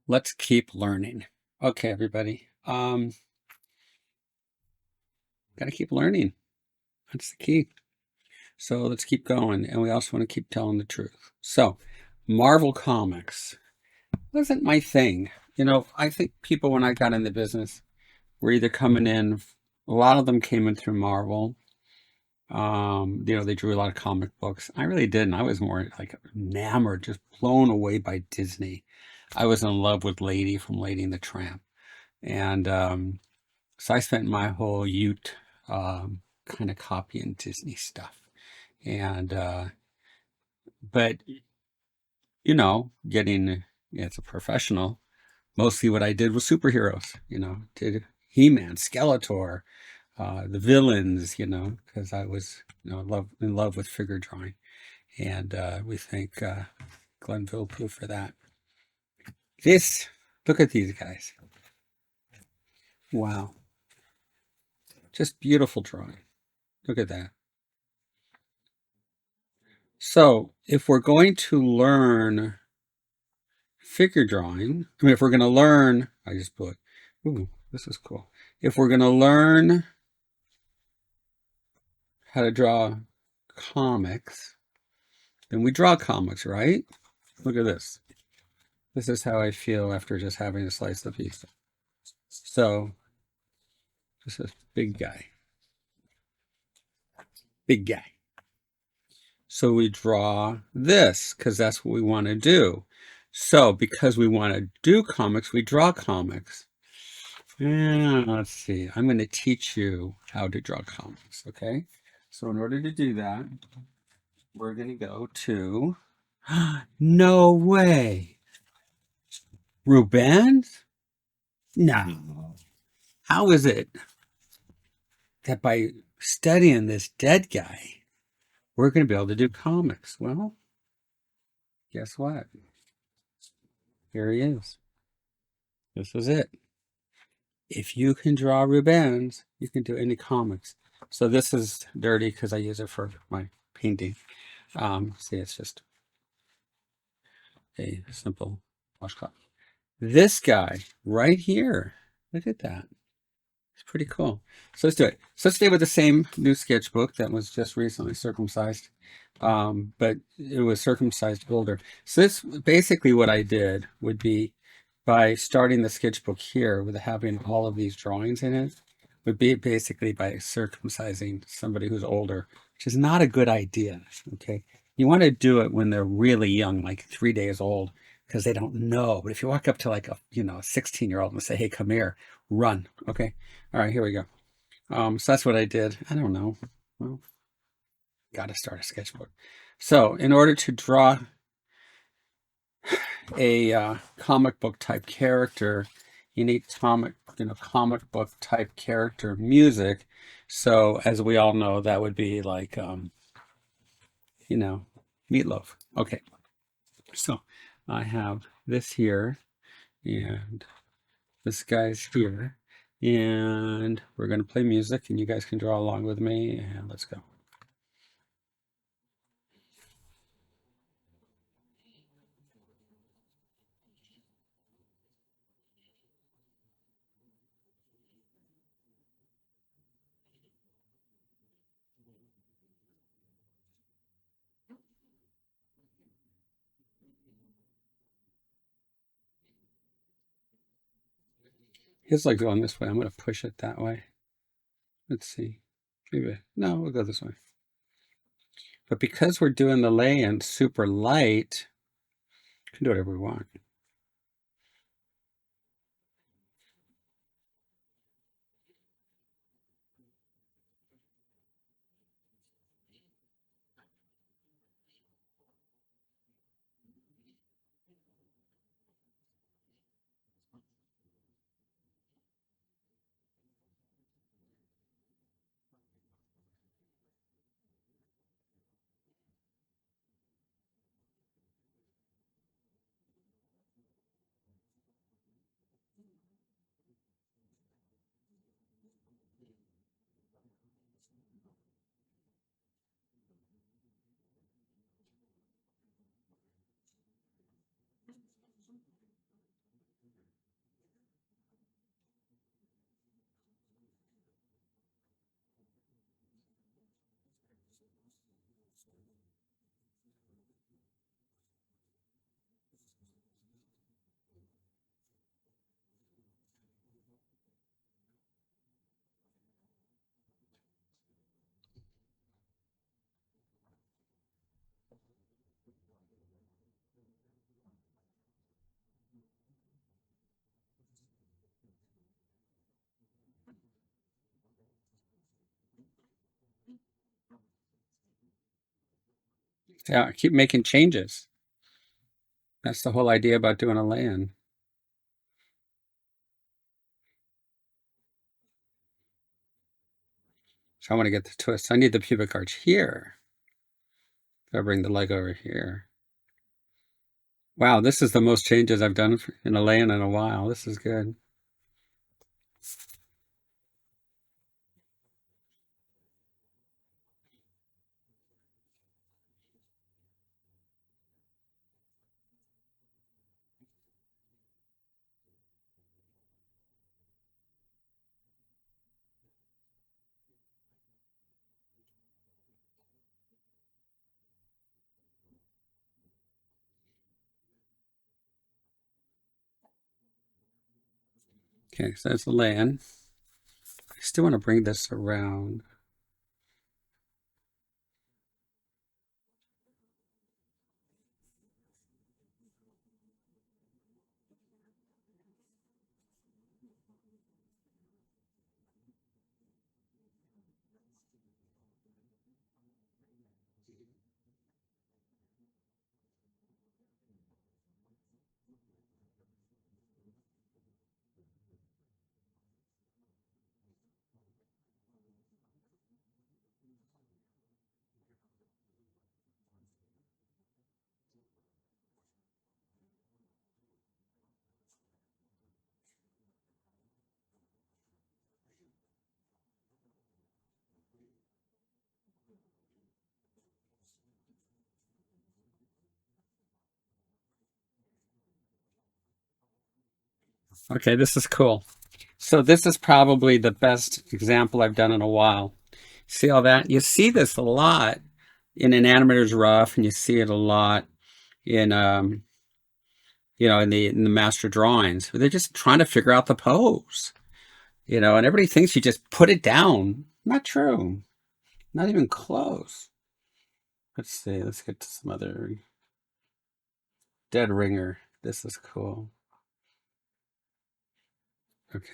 Let's keep learning. Okay, everybody. Got to keep learning. That's the key. So let's keep going. And we also want to keep telling the truth. So, Marvel Comics wasn't my thing. I think people, when I got in the business, were either coming in, a lot of them came in through Marvel. They drew a lot of comic books. I really didn't. I was more like enamored, just blown away by Disney. I was in love with Lady from Lady and the Tramp. And so I spent my whole youth kind of copying Disney stuff. And, but, getting as a professional, mostly what I did was superheroes, did He-Man, Skeletor, the villains, because I was, in love with figure drawing. And we thank Glenn Villepeu for that. Look at these guys. Wow. Just beautiful drawing. Look at that. So if we're going to learn figure drawing, if we're going to learn, I just put, ooh, this is cool. If we're going to learn how to draw comics, then we draw comics, right? Look at this. This is how I feel after just having a slice of pizza. So this is big guy. Big guy. So we draw this because that's what we want to do. So because we want to do comics, we draw comics. Yeah, let's see. I'm going to teach you how to draw comics, okay? So in order to do that, we're going to go to... No way! Rubens? No. How is it that by studying this dead guy, we're going to be able to do comics? Well, guess what? Here he is. This is it. If you can draw Rubens, you can do any comics. So this is dirty because I use it for my painting. See, it's just a simple washcloth. This guy right here, look at that. It's pretty cool. So let's do it. So let's stay with the same new sketchbook that was just recently circumcised, but it was circumcised older. So this basically what I did would be by starting the sketchbook here with having all of these drawings in it, would be basically by circumcising somebody who's older, which is not a good idea. Okay. You want to do it when they're really young, like 3 days old, because they don't know. But if you walk up to like a 16-year-old and say, "Hey, come here," run. Okay. All right, here we go. So that's what I did. I don't know. Well, got to start a sketchbook. So in order to draw a comic book type character, you need comic book type character music. So as we all know, that would be like Meatloaf. Okay, so I have this here, and this guy's here, and we're gonna play music, and you guys can draw along with me, and let's go. His like going this way. I'm gonna push it that way. Let's see. Maybe no, we'll go this way. But because we're doing the lay-in super light, we can do whatever we want. Yeah, keep making changes. That's the whole idea about doing a lay-in. So I want to get the twist. I need the pubic arch here. If I bring the leg over here. Wow, this is the most changes I've done in a lay-in in a while. This is good. Okay, so that's the lay-in. I still want to bring this around. Okay, this is cool. So this is probably the best example I've done in a while. See all that? You see this a lot in an animator's rough, and you see it a lot in in the master drawings. They're just trying to figure out the pose. And everybody thinks you just put it down. Not true. Not even close. Let's see. Let's get to some other dead ringer. This is cool. Okay.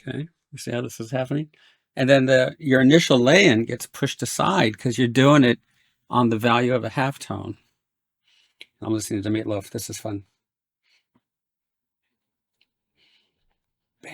Okay, you see how this is happening? And then your initial lay-in gets pushed aside because you're doing it on the value of a halftone. I'm listening to Meatloaf. This is fun. Bam.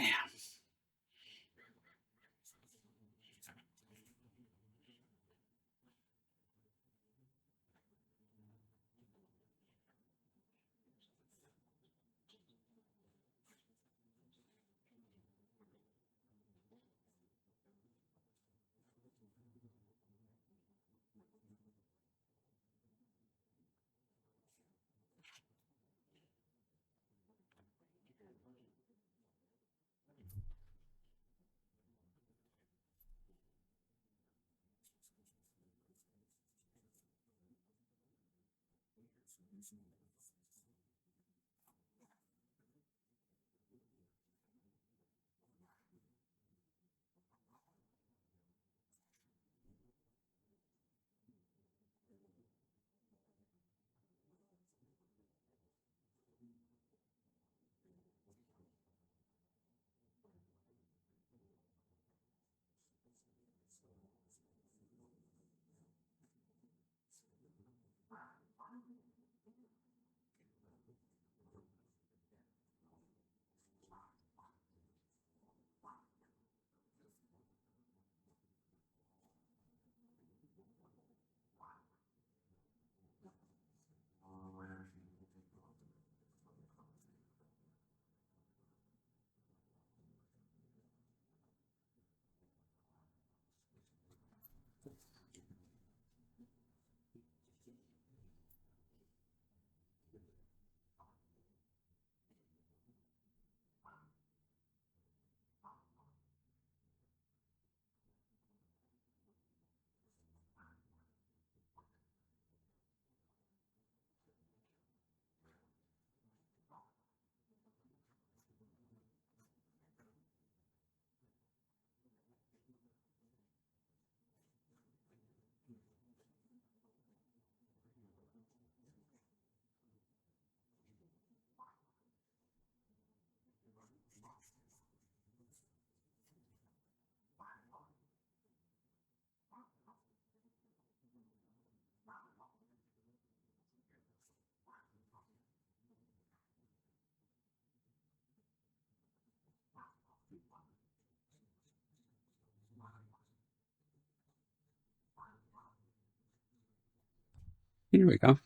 Here we go.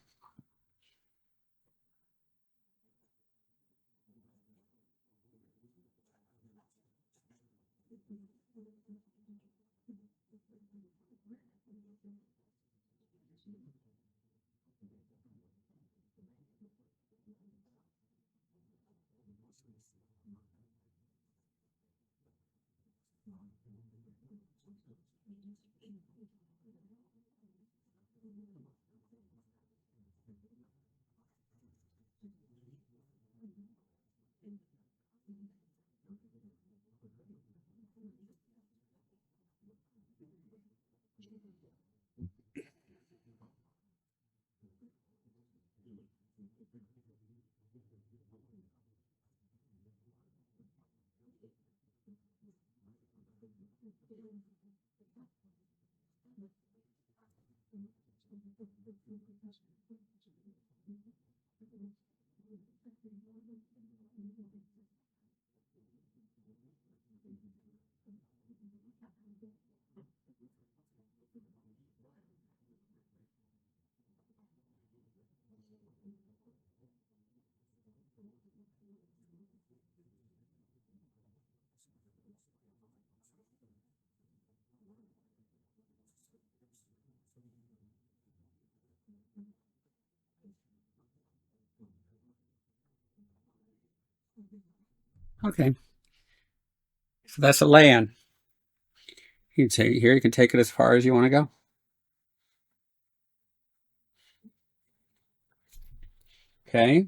Okay, so that's a lay-in. You can take here. You can take it as far as you want to go. Okay.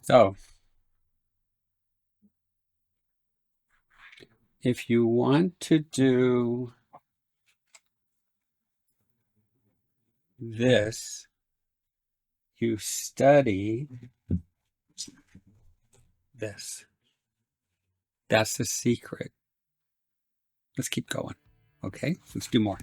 So if you want to do this, you study this. That's the secret. Let's keep going. Okay, let's do more.